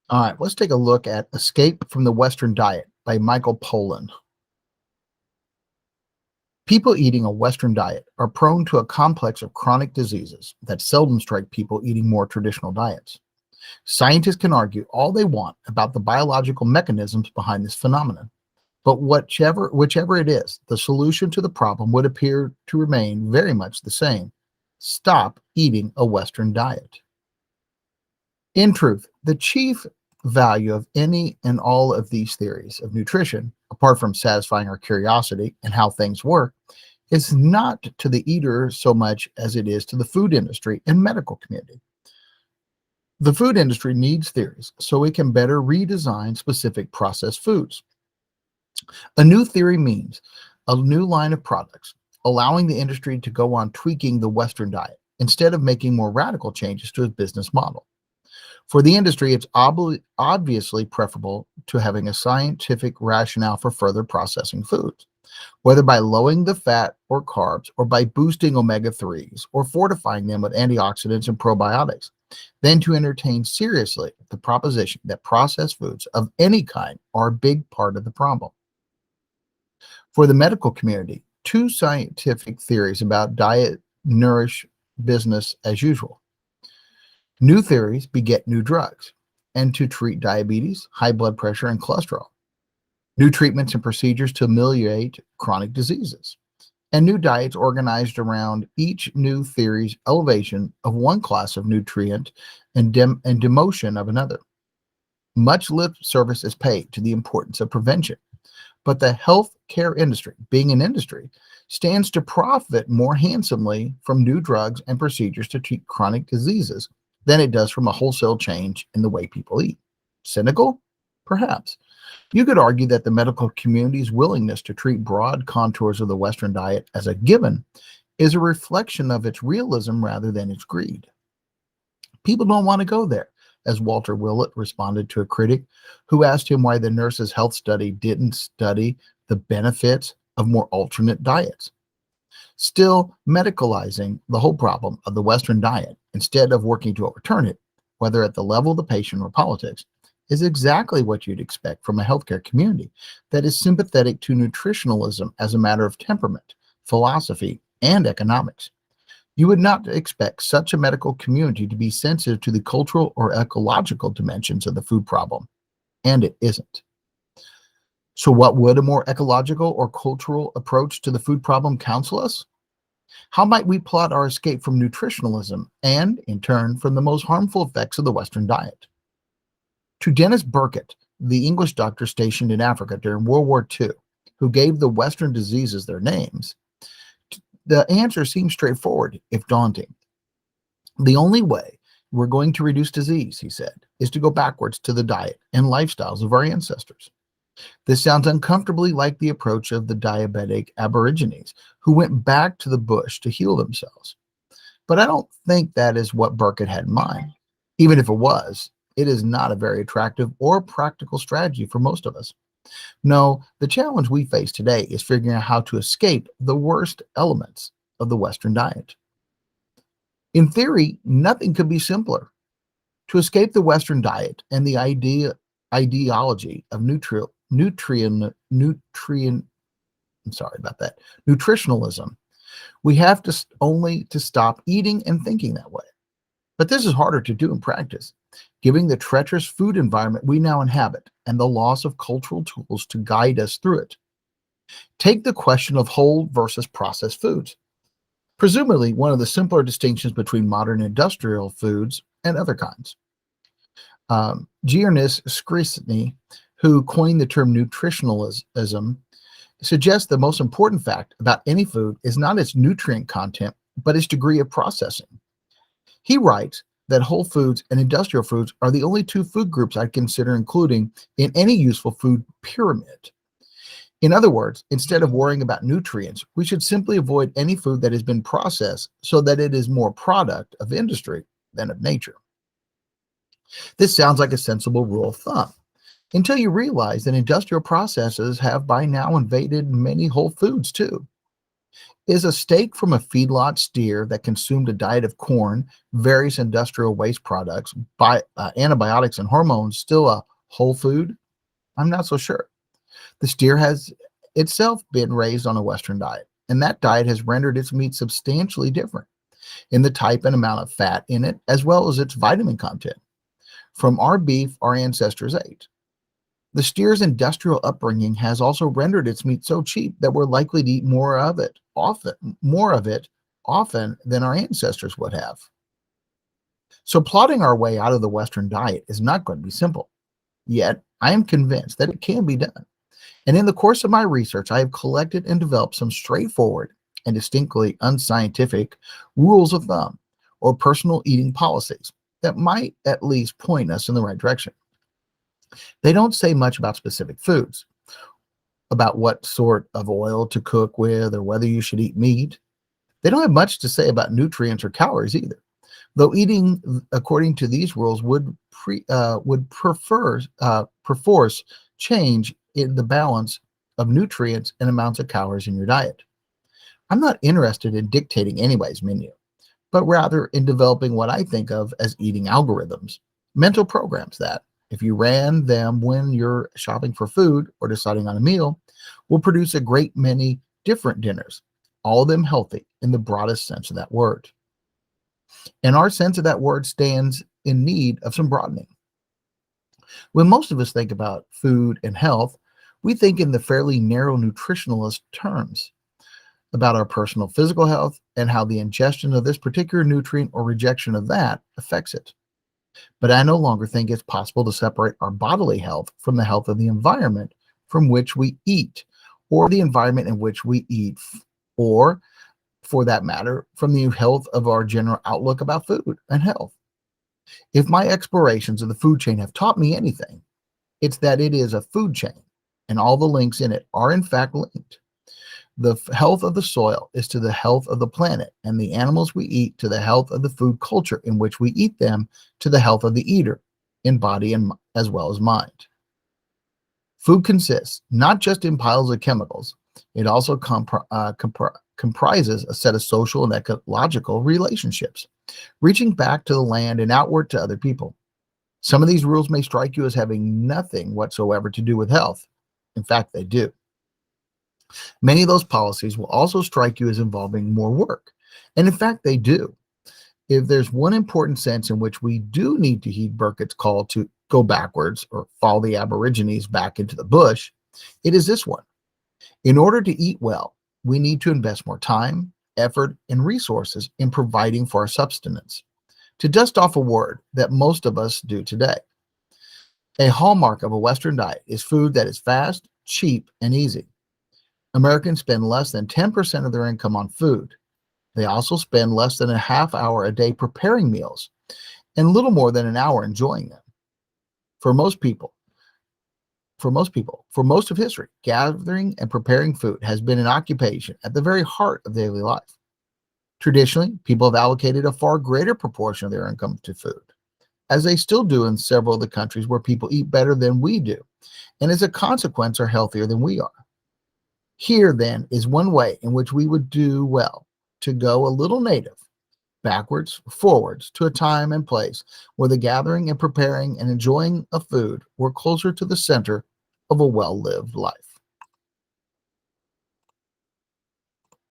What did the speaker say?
All right, let's take a look at Escape from the Western Diet by Michael Pollan. People eating a Western diet are prone to a complex of chronic diseases that seldom strike people eating more traditional diets. Scientists can argue all they want about the biological mechanisms behind this phenomenon, but whichever it is, the solution to the problem would appear to remain very much the same. Stop eating a Western diet. In truth, the chief value of any and all of these theories of nutrition, apart from satisfying our curiosity and how things work, is not to the eater so much as it is to the food industry and medical community. The food industry needs theories so it can better redesign specific processed foods. A new theory means a new line of products, allowing the industry to go on tweaking the Western diet instead of making more radical changes to its business model. For the industry, it's obviously preferable to having a scientific rationale for further processing foods, whether by lowering the fat or carbs, or by boosting omega-3s, or fortifying them with antioxidants and probiotics, than to entertain seriously the proposition that processed foods of any kind are a big part of the problem. For the medical community, two scientific theories about diet nourish business as usual. New theories beget new drugs, and to treat diabetes, high blood pressure, and cholesterol. New treatments and procedures to ameliorate chronic diseases, and new diets organized around each new theory's elevation of one class of nutrient and demotion of another. Much lip service is paid to the importance of prevention, but the health care industry, being an industry, stands to profit more handsomely from new drugs and procedures to treat chronic diseases than it does from a wholesale change in the way people eat. Cynical? Perhaps. You could argue that the medical community's willingness to treat broad contours of the Western diet as a given is a reflection of its realism rather than its greed. People don't want to go there, as Walter Willett responded to a critic who asked him why the Nurses' Health Study didn't study the benefits of more alternate diets. Still, medicalizing the whole problem of the Western diet instead of working to overturn it, whether at the level of the patient or politics, is exactly what you'd expect from a healthcare community that is sympathetic to nutritionalism as a matter of temperament, philosophy, and economics. You would not expect such a medical community to be sensitive to the cultural or ecological dimensions of the food problem, and it isn't. So what would a more ecological or cultural approach to the food problem counsel us? How might we plot our escape from nutritionalism and, in turn, from the most harmful effects of the Western diet? To Dennis Burkitt, the English doctor stationed in Africa during World War II, who gave the Western diseases their names, the answer seems straightforward, if daunting. The only way we're going to reduce disease, he said, is to go backwards to the diet and lifestyles of our ancestors. This sounds uncomfortably like the approach of the diabetic Aborigines, who went back to the bush to heal themselves. But I don't think that is what Burkitt had in mind. Even if it was, it is not a very attractive or practical strategy for most of us. No, the challenge we face today is figuring out how to escape the worst elements of the Western diet. In theory, nothing could be simpler. To escape the Western diet and the ideology of nutritionalism, we have to only to stop eating and thinking that way. But this is harder to do in practice, given the treacherous food environment we now inhabit and the loss of cultural tools to guide us through it. Take the question of whole versus processed foods. Presumably one of the simpler distinctions between modern industrial foods and other kinds. Giernis Skrisny, who coined the term nutritionalism, suggests the most important fact about any food is not its nutrient content, but its degree of processing. He writes that whole foods and industrial foods are the only two food groups I'd consider including in any useful food pyramid. In other words, instead of worrying about nutrients, we should simply avoid any food that has been processed so that it is more product of industry than of nature. This sounds like a sensible rule of thumb, until you realize that industrial processes have by now invaded many whole foods too. Is a steak from a feedlot steer that consumed a diet of corn, various industrial waste products, antibiotics, and hormones still a whole food? I'm not so sure. The steer has itself been raised on a Western diet, and that diet has rendered its meat substantially different in the type and amount of fat in it, as well as its vitamin content, from our beef our ancestors ate. The steer's industrial upbringing has also rendered its meat so cheap that we're likely to eat more of it often than our ancestors would have. So plotting our way out of the Western diet is not going to be simple. Yet, I am convinced that it can be done. And in the course of my research, I have collected and developed some straightforward and distinctly unscientific rules of thumb or personal eating policies that might at least point us in the right direction. They don't say much about specific foods, about what sort of oil to cook with, or whether you should eat meat. They don't have much to say about nutrients or calories either, though eating according to these rules would perforce change in the balance of nutrients and amounts of calories in your diet. I'm not interested in dictating anybody's menu, but rather in developing what I think of as eating algorithms, mental programs that, if you ran them when you're shopping for food or deciding on a meal, will produce a great many different dinners, all of them healthy in the broadest sense of that word. And our sense of that word stands in need of some broadening. When most of us think about food and health, we think in the fairly narrow nutritionalist terms about our personal physical health and how the ingestion of this particular nutrient or rejection of that affects it. But I no longer think it's possible to separate our bodily health from the health of the environment from which we eat, or the environment in which we eat, or, for that matter, from the health of our general outlook about food and health. If my explorations of the food chain have taught me anything, it's that it is a food chain, and all the links in it are in fact linked. The health of the soil is to the health of the planet, and the animals we eat to the health of the food culture in which we eat them, to the health of the eater, in body and as well as mind. Food consists not just in piles of chemicals, it also comprises a set of social and ecological relationships, reaching back to the land and outward to other people. Some of these rules may strike you as having nothing whatsoever to do with health. In fact, they do. Many of those policies will also strike you as involving more work. And in fact, they do. If there's one important sense in which we do need to heed Burkett's call to go backwards or follow the Aborigines back into the bush, it is this one. In order to eat well, we need to invest more time, effort, and resources in providing for our subsistence. To dust off a word that most of us do today, a hallmark of a Western diet is food that is fast, cheap, and easy. Americans spend less than 10% of their income on food. They also spend less than a half hour a day preparing meals and little more than an hour enjoying them. For most of history, gathering and preparing food has been an occupation at the very heart of daily life. Traditionally, people have allocated a far greater proportion of their income to food, as they still do in several of the countries where people eat better than we do, and as a consequence are healthier than we are. Here, then, is one way in which we would do well to go a little native, backwards, forwards, to a time and place where the gathering and preparing and enjoying of food were closer to the center of a well-lived life.